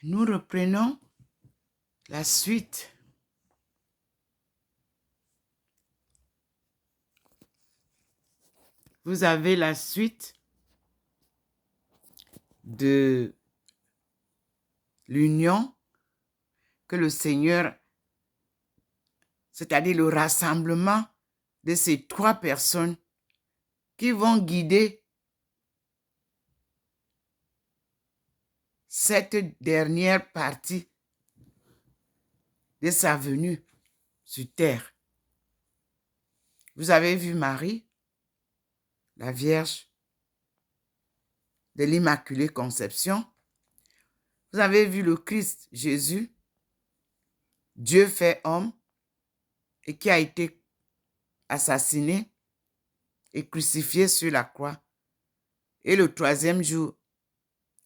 Nous reprenons la suite. Vous avez la suite de l'union que le Seigneur, c'est-à-dire le rassemblement de ces trois personnes qui vont guider cette dernière partie de sa venue sur terre. Vous avez vu Marie, la Vierge de l'Immaculée Conception. Vous avez vu le Christ Jésus, Dieu fait homme, et qui a été assassiné et crucifié sur la croix. Et le troisième jour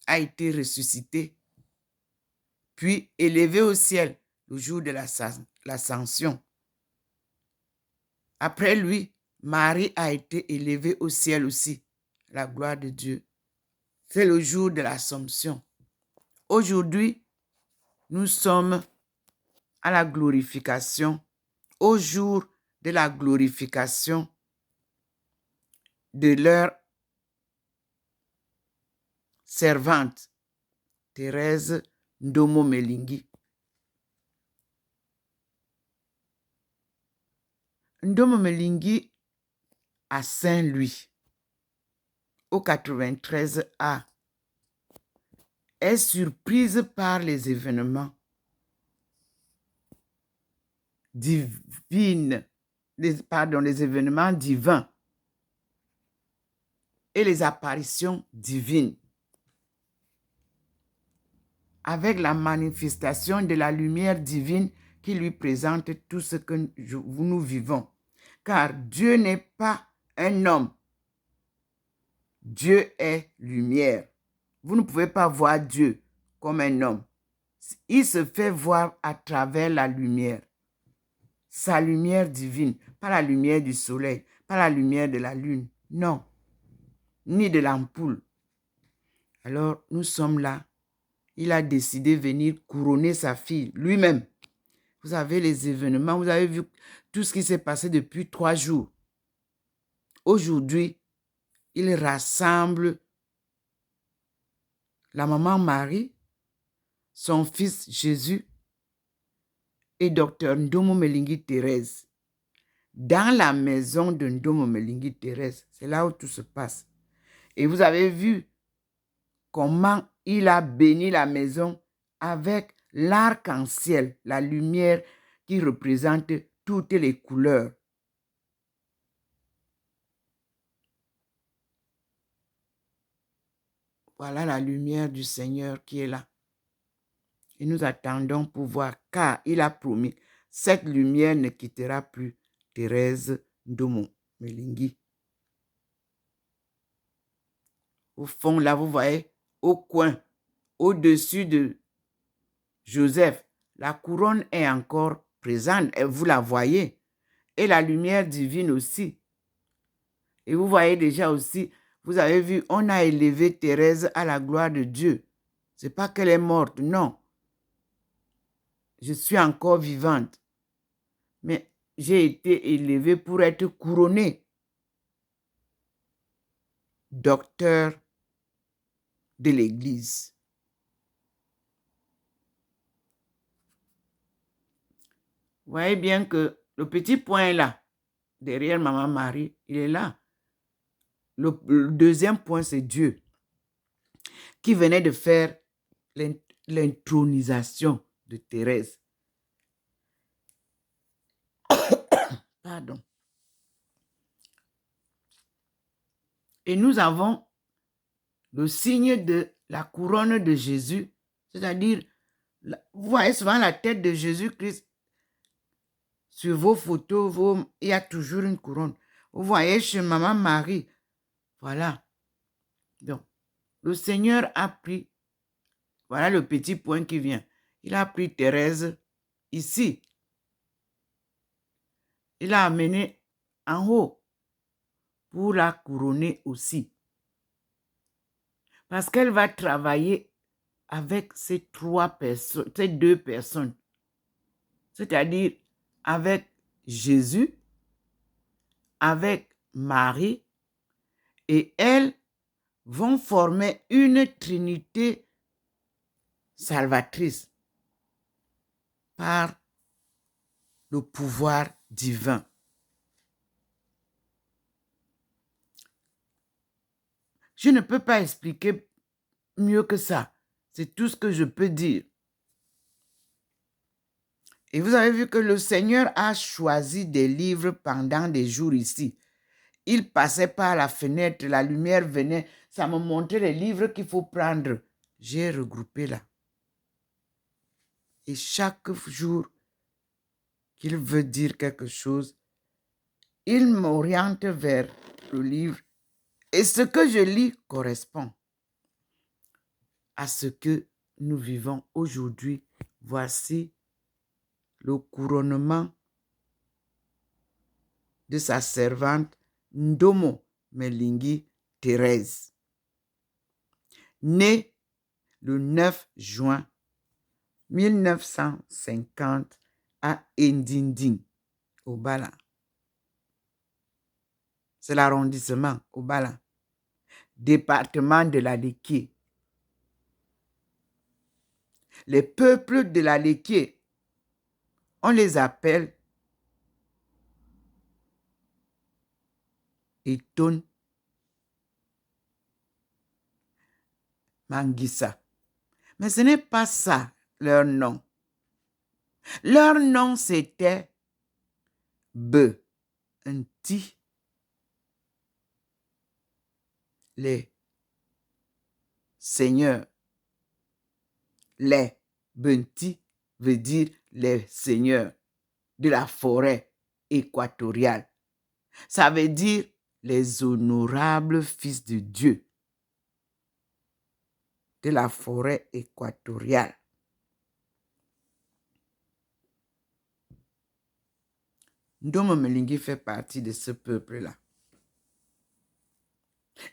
a été ressuscité, puis élevé au ciel le jour de l'ascension. Après lui, Marie a été élevée au ciel aussi, la gloire de Dieu. C'est le jour de l'Assomption. Aujourd'hui, nous sommes à la glorification, au jour de la glorification de leur servante, Thérèse Ndomo Melingi. Ndomo Melingi à Saint-Louis, au 93A, est surprise par les événements les événements divins et les apparitions divines, avec la manifestation de la lumière divine qui lui présente tout ce que nous vivons. Car Dieu n'est pas un homme. Dieu est lumière. Vous ne pouvez pas voir Dieu comme un homme. Il se fait voir à travers la lumière. Sa lumière divine, pas la lumière du soleil, pas la lumière de la lune, non, ni de l'ampoule. Alors, nous sommes là. Il a décidé de venir couronner sa fille lui-même. Vous avez les événements, vous avez vu tout ce qui s'est passé depuis 3 jours. Aujourd'hui, il rassemble la maman Marie, son fils Jésus et Dr Ndomo Melingi Thérèse dans la maison de Ndomo Melingi Thérèse. C'est là où tout se passe. Et vous avez vu comment il a béni la maison avec l'arc-en-ciel, la lumière qui représente toutes les couleurs. Voilà la lumière du Seigneur qui est là. Et nous attendons pour voir, car il a promis, cette lumière ne quittera plus Thérèse Ndomo Melingi. Au fond, là, vous voyez, au coin, au-dessus de Joseph, la couronne est encore présente, et vous la voyez. Et la lumière divine aussi. Et vous voyez déjà aussi, vous avez vu, on a élevé Thérèse à la gloire de Dieu. Ce n'est pas qu'elle est morte, non. Je suis encore vivante. Mais j'ai été élevée pour être couronnée. Docteur de l'Église. Vous voyez bien que le petit point là, derrière Maman Marie, il est là. Le deuxième point, c'est Dieu, qui venait de faire l'intronisation de Thérèse. Pardon. Et nous avons le signe de la couronne de Jésus, c'est-à-dire, vous voyez souvent la tête de Jésus-Christ sur vos photos, il y a toujours une couronne. Vous voyez chez Maman Marie, voilà. Donc, le Seigneur a pris, voilà le petit point qui vient, il a pris Thérèse ici. Il l'a amenée en haut pour la couronner aussi. Parce qu'elle va travailler avec ces trois personnes, ces deux personnes, c'est-à-dire avec Jésus, avec Marie, et elles vont former une trinité salvatrice par le pouvoir divin. Je ne peux pas expliquer mieux que ça. C'est tout ce que je peux dire. Et vous avez vu que le Seigneur a choisi des livres pendant des jours ici. Il passait par la fenêtre, la lumière venait, ça me montrait les livres qu'il faut prendre. J'ai regroupé là. Et chaque jour qu'il veut dire quelque chose, il m'oriente vers le livre. Et ce que je lis correspond à ce que nous vivons aujourd'hui. Voici le couronnement de sa servante Ndomo Melingi Thérèse, née le 9 juin 1950 à Ndinding, au Bala. C'est l'arrondissement, au Bala. Département de la Léquié. Les peuples de la Léquié, on les appelle Eton Mangissa. Mais ce n'est pas ça leur nom. Leur nom, c'était Nti. Les seigneurs. Les Benti veut dire les seigneurs de la forêt équatoriale. Ça veut dire les honorables fils de Dieu de la forêt équatoriale. Ndomo Melingi fait partie de ce peuple-là.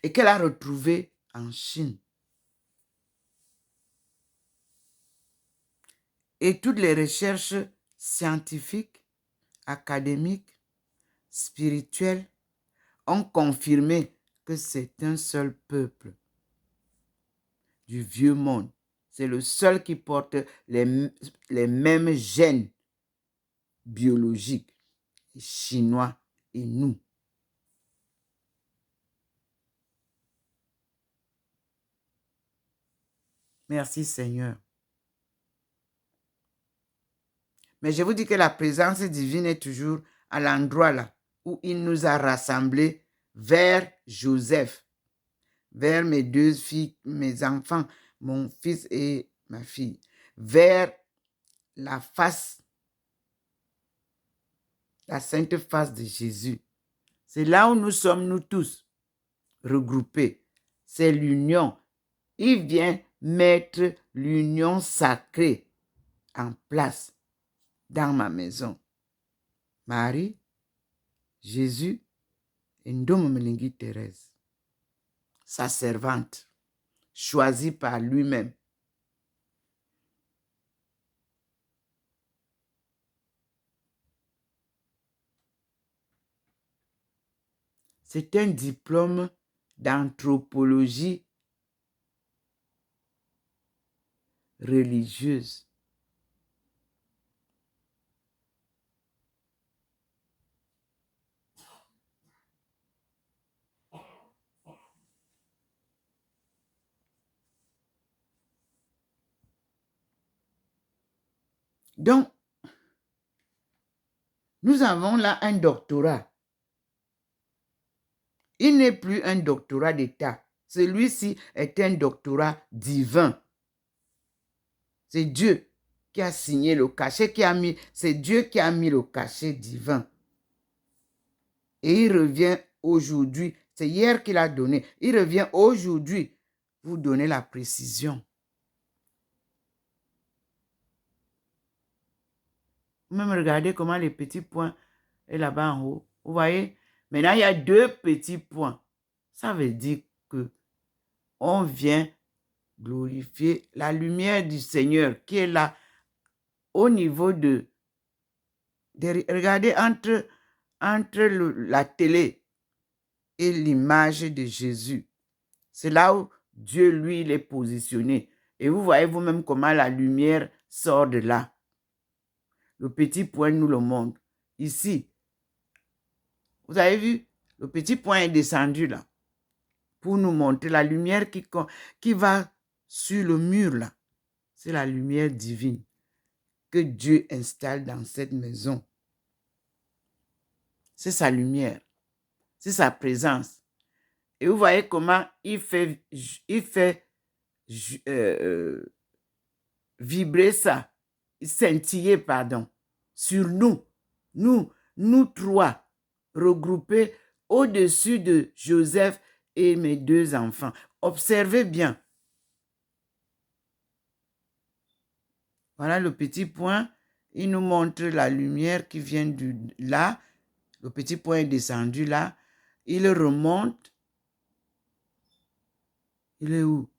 Et qu'elle a retrouvé en Chine. Et toutes les recherches scientifiques, académiques, spirituelles ont confirmé que c'est un seul peuple du vieux monde. C'est le seul qui porte les mêmes gènes biologiques, les Chinois et nous. Merci Seigneur. Mais je vous dis que la présence divine est toujours à l'endroit là où il nous a rassemblés vers Joseph, vers mes deux filles, mes enfants, mon fils et ma fille, vers la face, la sainte face de Jésus. C'est là où nous sommes, nous tous, regroupés. C'est l'union. Il vient mettre l'union sacrée en place dans ma maison. Marie, Jésus et Ndomo Melingi Thérèse, sa servante, choisie par lui-même. C'est un diplôme d'anthropologie religieuse. Donc, nous avons là un doctorat. Il n'est plus un doctorat d'État. Celui-ci est un doctorat divin. C'est Dieu qui a signé le cachet, c'est Dieu qui a mis le cachet divin. Et il revient aujourd'hui, c'est hier qu'il a donné, il revient aujourd'hui vous donner la précision. Même regardez comment les petits points est là-bas en haut. Vous voyez? Maintenant, il y a deux petits points. Ça veut dire que on vient glorifier la lumière du Seigneur qui est là au niveau regardez, entre la télé et l'image de Jésus. C'est là où Dieu, lui, il est positionné. Et vous voyez vous-même comment la lumière sort de là. Le petit point nous le montre. Ici, vous avez vu, le petit point est descendu là pour nous montrer la lumière qui va sur le mur là. C'est la lumière divine que Dieu installe dans cette maison. C'est sa lumière. C'est sa présence. Et vous voyez comment il fait vibrer ça, scintiller, pardon, sur nous. Nous trois, regroupés au-dessus de Joseph et mes deux enfants. Observez bien. Voilà le petit point. Il nous montre la lumière qui vient là. Le petit point est descendu là. Il remonte. Il est où?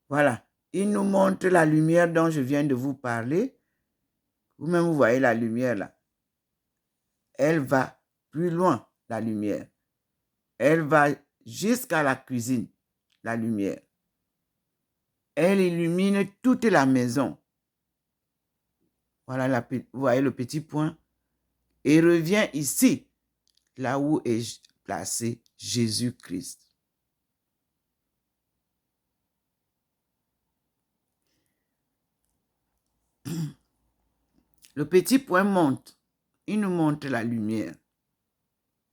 Voilà. Il nous montre la lumière dont je viens de vous parler. Vous-même, vous voyez la lumière là. Elle va plus loin, la lumière. Elle va jusqu'à la cuisine, la lumière. Elle illumine toute la maison. Voilà, vous voyez le petit point. Et revient ici, là où est placé Jésus-Christ. Le petit point monte. Il nous montre la lumière.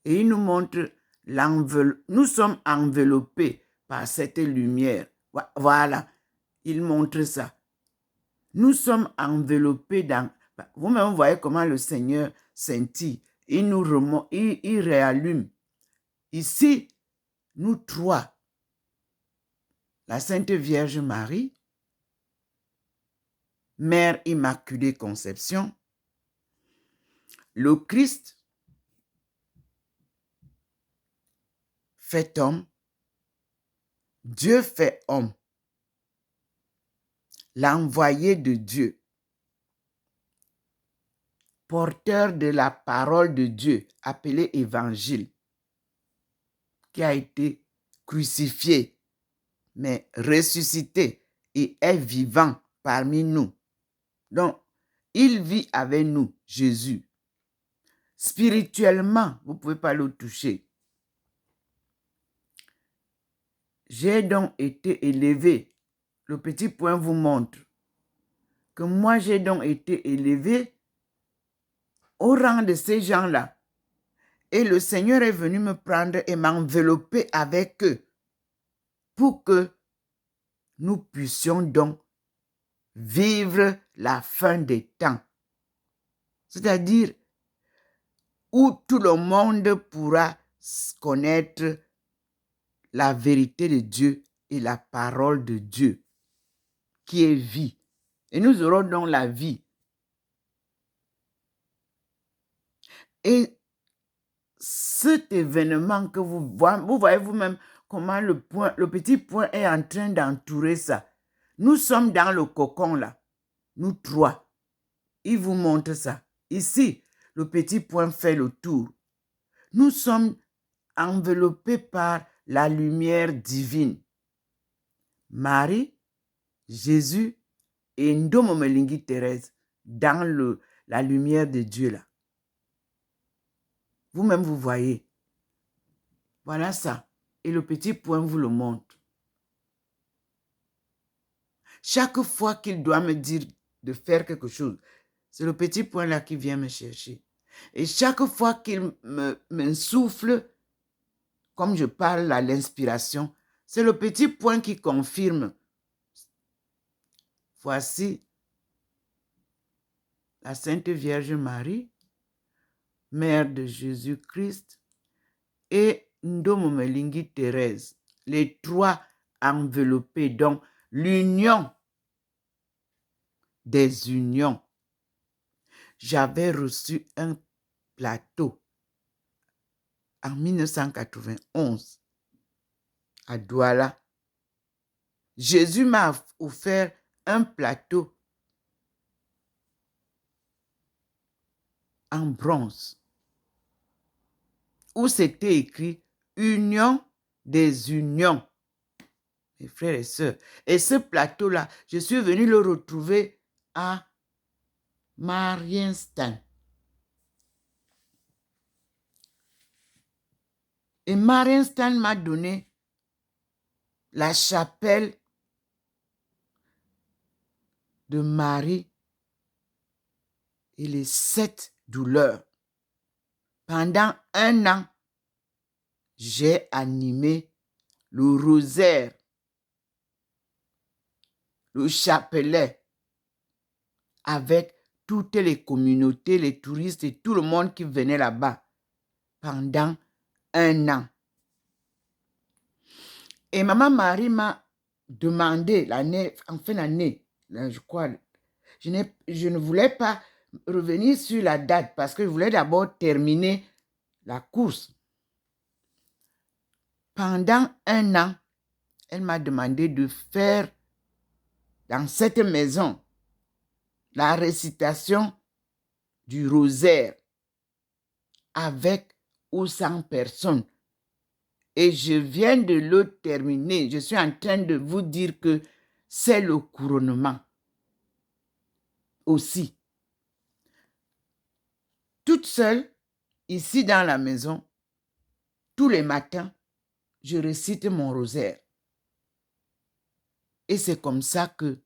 Et il nous montre l'enveloppe. Nous sommes enveloppés par cette lumière. Voilà, il montre ça. Nous sommes enveloppés dans... Vous-même, vous voyez comment le Seigneur scintille. Il nous remonte, il réallume. Ici, nous trois, la Sainte Vierge Marie, Mère Immaculée Conception, le Christ fait homme, Dieu fait homme, l'envoyé de Dieu, porteur de la parole de Dieu, appelé évangile, qui a été crucifié, mais ressuscité et est vivant parmi nous. Donc, il vit avec nous, Jésus. Spirituellement, vous ne pouvez pas le toucher. J'ai donc été élevé. Le petit point vous montre que moi, j'ai donc été élevé au rang de ces gens-là. Et le Seigneur est venu me prendre et m'envelopper avec eux pour que nous puissions donc vivre la fin des temps. C'est-à-dire où tout le monde pourra connaître la vérité de Dieu et la parole de Dieu, qui est vie. Et nous aurons donc la vie. Et cet événement que vous voyez vous-même comment le petit point est en train d'entourer ça. Nous sommes dans le cocon là, nous trois. Il vous montre ça. Ici, le petit point fait le tour. Nous sommes enveloppés par la lumière divine. Marie, Jésus et Ndomomelingi Thérèse dans la lumière de Dieu là. Vous-même, vous voyez. Voilà ça. Et le petit point vous le montre. Chaque fois qu'il doit me dire de faire quelque chose, c'est le petit point là qui vient me chercher. Et chaque fois qu'il m'insuffle, comme je parle à l'inspiration, c'est le petit point qui confirme. Voici la Sainte Vierge Marie, Mère de Jésus-Christ, et Ndomomelingi Thérèse, les trois enveloppés, donc l'union des unions. J'avais reçu un plateau en 1991 à Douala. Jésus m'a offert un plateau en bronze où c'était écrit « Union des unions ». Mes frères et sœurs. Et ce plateau-là, je suis venu le retrouver à Marienstein. Et Marienstein m'a donné la chapelle de Marie et les 7 douleurs. Pendant 1 an, j'ai animé le rosaire, le chapelet, avec toutes les communautés, les touristes et tout le monde qui venait là-bas pendant 1 an. Et Maman Marie m'a demandé en fin d'année, je crois, je ne voulais pas revenir sur la date parce que je voulais d'abord terminer la course. Pendant 1 an, elle m'a demandé de faire dans cette maison la récitation du rosaire avec ou sans personne. Et je viens de le terminer. Je suis en train de vous dire que c'est le couronnement aussi. Toute seule, ici dans la maison, tous les matins, je récite mon rosaire. Et c'est comme ça que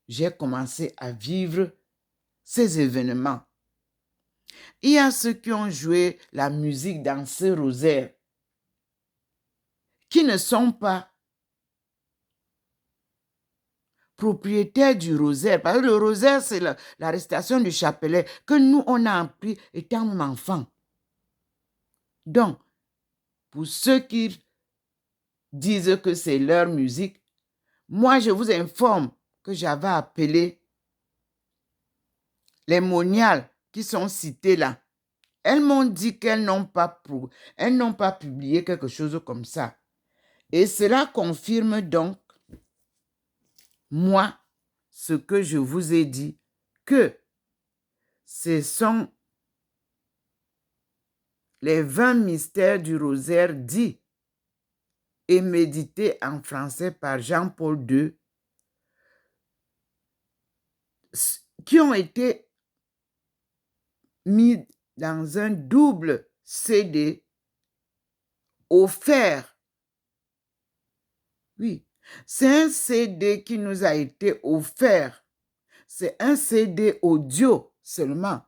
j'ai commencé à vivre ces événements. Il y a ceux qui ont joué la musique dans ce rosaire qui ne sont pas propriétaires du rosaire. Parce que le rosaire, c'est la récitation du chapelet que nous, on a appris étant enfants. Donc, pour ceux qui disent que c'est leur musique, moi, je vous informe que j'avais appelé les moniales qui sont citées là. Elles m'ont dit qu'elles n'ont pas publié quelque chose comme ça. Et cela confirme donc, moi, ce que je vous ai dit, que ce sont les 20 mystères du rosaire dits et médités en français par Jean-Paul II qui ont été mis dans un double CD offert. Oui, c'est un CD qui nous a été offert. C'est un CD audio seulement.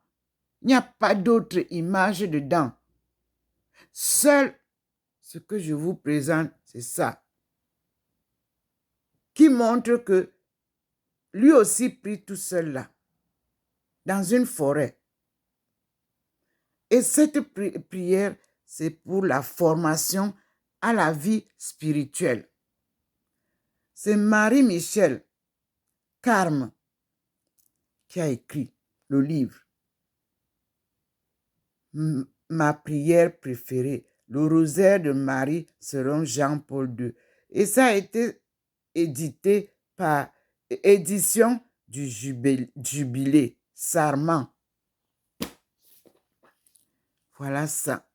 Il n'y a pas d'autre image dedans. Seul ce que je vous présente, c'est ça. Qui montre que lui aussi prie tout seul là, dans une forêt. Et cette prière, c'est pour la formation à la vie spirituelle. C'est Marie-Michel Carme qui a écrit le livre. Ma prière préférée, le rosaire de Marie selon Jean-Paul II. Et ça a été édité par Édition du Jubilé, Sarment. Voilà ça.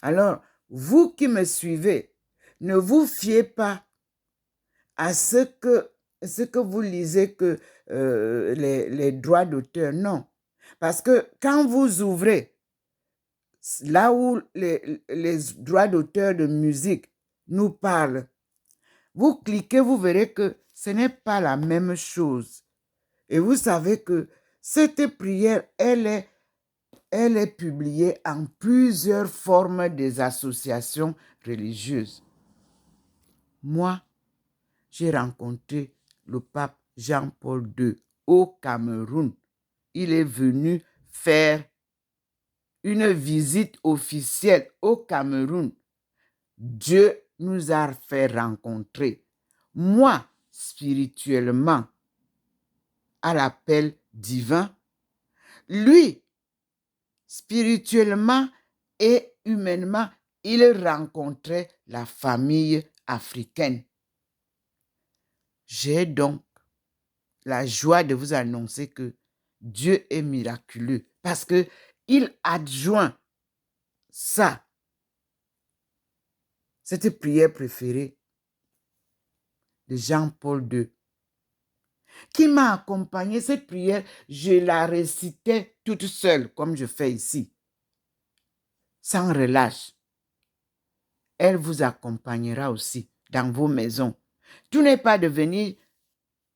Alors, vous qui me suivez, ne vous fiez pas à ce que vous lisez que les droits d'auteur, non. Parce que quand vous ouvrez là où les droits d'auteur de musique nous parlent, vous cliquez, vous verrez que ce n'est pas la même chose. Et vous savez que cette prière, elle est publiée en plusieurs formes des associations religieuses. Moi, j'ai rencontré le pape Jean-Paul II au Cameroun. Il est venu faire une visite officielle au Cameroun. Dieu nous a fait rencontrer. Moi, spirituellement, à l'appel divin. Lui, spirituellement et humainement, il rencontrait la famille africaine. J'ai donc la joie de vous annoncer que Dieu est miraculeux parce que il adjoint ça, cette prière préférée de Jean-Paul II, qui m'a accompagné. Cette prière, je la récitais toute seule, comme je fais ici, sans relâche. Elle vous accompagnera aussi dans vos maisons. Tout n'est pas de venir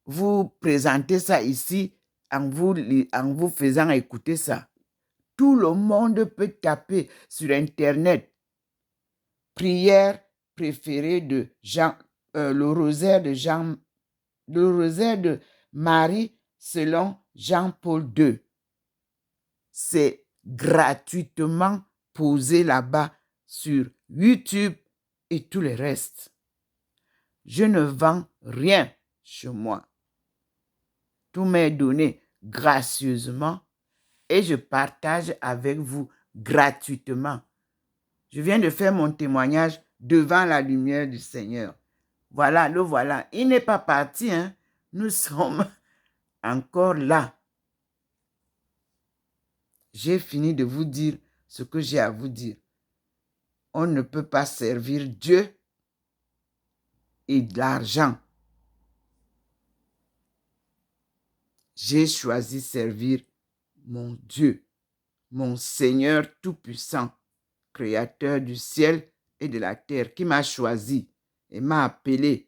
vous présenter ça ici en vous faisant écouter ça. Tout le monde peut taper sur Internet. Prière préférée de Jean, le rosaire de Marie selon Jean-Paul II. C'est gratuitement posé là-bas sur YouTube et tout le reste. Je ne vends rien chez moi. Tout m'est donné gracieusement et je partage avec vous gratuitement. Je viens de faire mon témoignage devant la lumière du Seigneur. Voilà, le voilà. Il n'est pas parti, hein. Nous sommes encore là. J'ai fini de vous dire ce que j'ai à vous dire. On ne peut pas servir Dieu et de l'argent. J'ai choisi servir mon Dieu, mon Seigneur tout-puissant, créateur du ciel et de la terre, qui m'a choisi et m'a appelé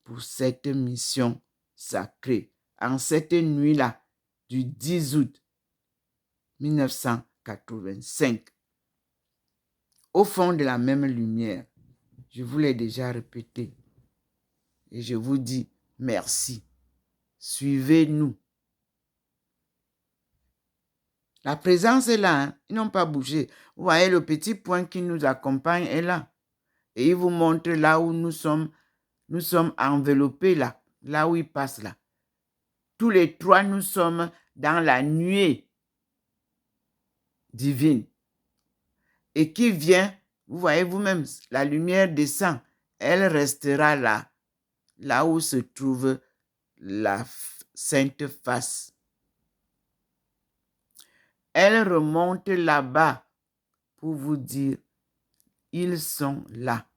pour cette mission sacrée. En cette nuit-là, du 10 août 1985, au fond de la même lumière, je vous l'ai déjà répété, et je vous dis merci. Suivez-nous. La présence est là, hein? Ils n'ont pas bougé. Vous voyez, le petit point qui nous accompagne est là. Et il vous montre là où nous sommes enveloppés là où il passe là. Tous les trois, nous sommes dans la nuée divine. Et qui vient, vous voyez vous-même, la lumière descend. Elle restera là où se trouve la sainte face. Elle remonte là-bas pour vous dire, ils sont là,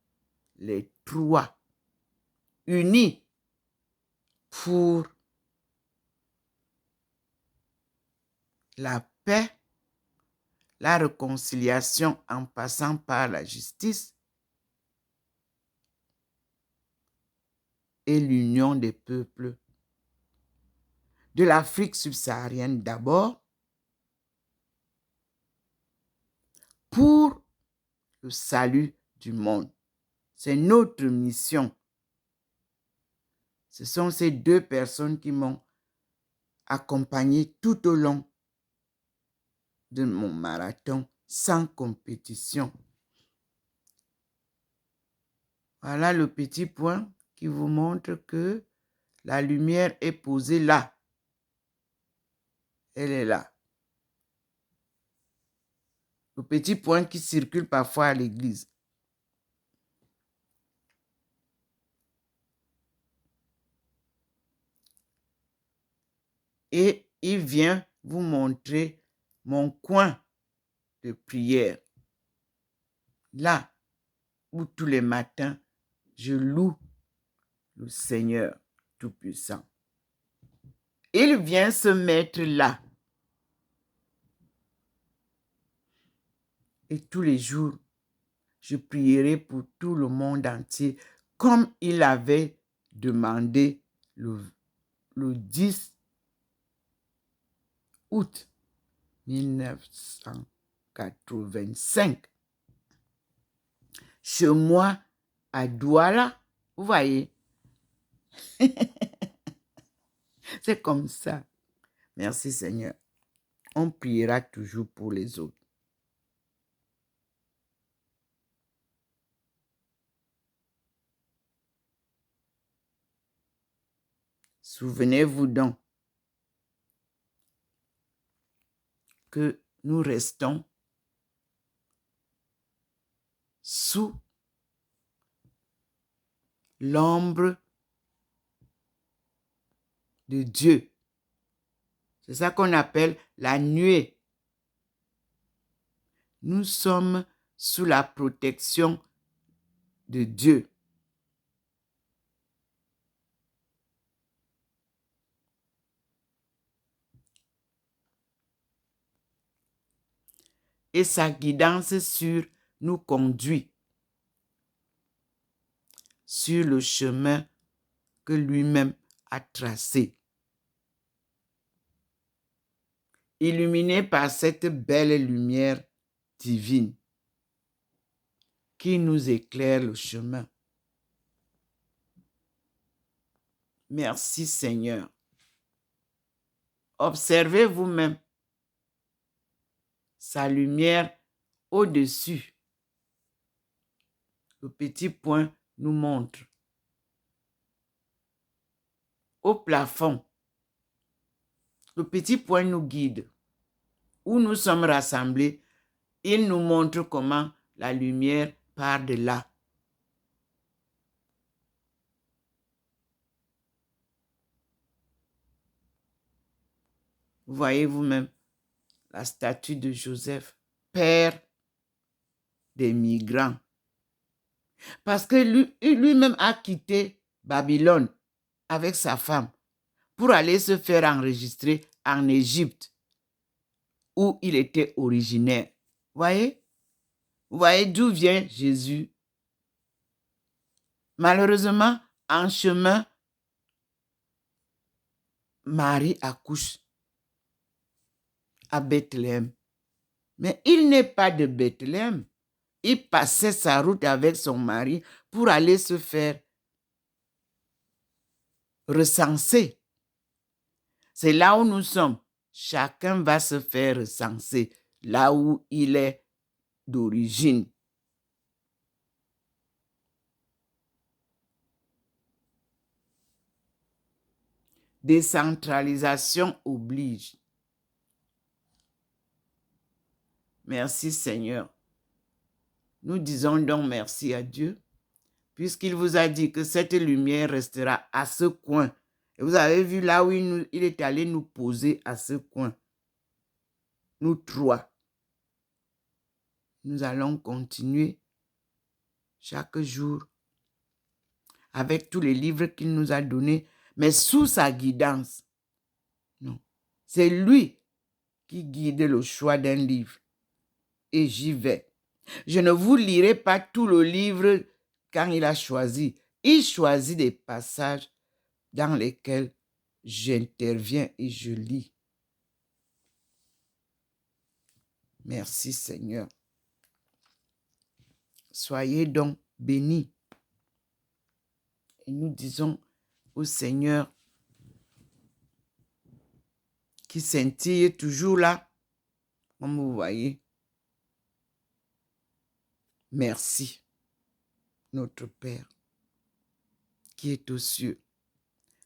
les trois, unis pour la paix, la réconciliation en passant par la justice et l'union des peuples de l'Afrique subsaharienne d'abord, pour le salut du monde. C'est notre mission. Ce sont ces deux personnes qui m'ont accompagné tout au long de mon marathon sans compétition. Voilà le petit point qui vous montre que la lumière est posée là. Elle est là. Le petit point qui circule parfois à l'église. Et il vient vous montrer mon coin de prière. Là où tous les matins, je loue le Seigneur Tout-Puissant. Il vient se mettre là. Et tous les jours, je prierai pour tout le monde entier, comme il avait demandé le 10 août 1985. Chez moi, à Douala, vous voyez, c'est comme ça. Merci Seigneur. On priera toujours pour les autres. Souvenez-vous donc que nous restons sous l'ombre de Dieu. C'est ça qu'on appelle la nuée. Nous sommes sous la protection de Dieu. Et sa guidance nous conduit sur le chemin que lui-même a tracé. Illuminé par cette belle lumière divine qui nous éclaire le chemin. Merci Seigneur. Observez vous-même sa lumière au-dessus. Le petit point nous montre. Au plafond, le petit point nous guide. Où nous sommes rassemblés, il nous montre comment la lumière part de là. Vous voyez vous-même la statue de Joseph, père des migrants. Parce que lui-même a quitté Babylone avec sa femme pour aller se faire enregistrer en Égypte, où il était originaire. Voyez? Vous voyez d'où vient Jésus? Malheureusement, en chemin, Marie accouche à Bethléem. Mais il n'est pas de Bethléem. Il passait sa route avec son mari pour aller se faire recenser. C'est là où nous sommes. Chacun va se faire recenser là où il est d'origine. Décentralisation oblige. Merci Seigneur. Nous disons donc merci à Dieu, puisqu'il vous a dit que cette lumière restera à ce coin. Et vous avez vu là où il est allé nous poser à ce coin. Nous trois. Nous allons continuer chaque jour avec tous les livres qu'il nous a donnés, mais sous sa guidance. Non. C'est lui qui guide le choix d'un livre. Et j'y vais. Je ne vous lirai pas tout le livre quand il a choisi. Il choisit des passages dans lesquels j'interviens et je lis. Merci Seigneur. Soyez donc bénis. Et nous disons au Seigneur qui scintille toujours là, comme vous voyez. Merci, notre Père, qui est aux cieux.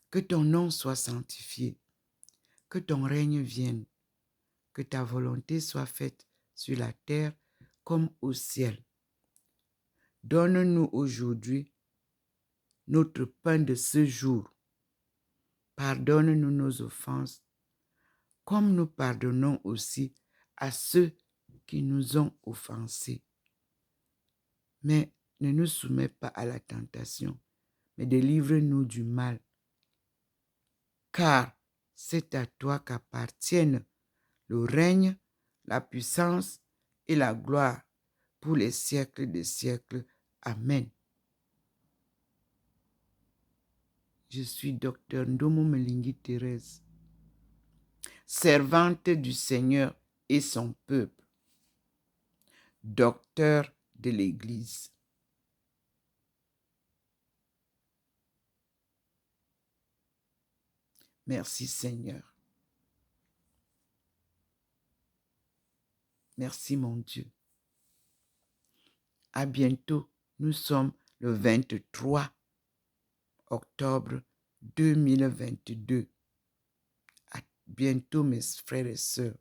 Que ton nom soit sanctifié, que ton règne vienne, que ta volonté soit faite sur la terre comme au ciel. Donne-nous aujourd'hui notre pain de ce jour. Pardonne-nous nos offenses, comme nous pardonnons aussi à ceux qui nous ont offensés. Mais ne nous soumets pas à la tentation, mais délivre-nous du mal. Car c'est à toi qu'appartiennent le règne, la puissance et la gloire pour les siècles des siècles. Amen. Je suis Dr Ndomo Melingi Thérèse, servante du Seigneur et son peuple, docteur de l'Église. Merci Seigneur. Merci mon Dieu. À bientôt. Nous sommes le 23 octobre 2022. À bientôt mes frères et sœurs.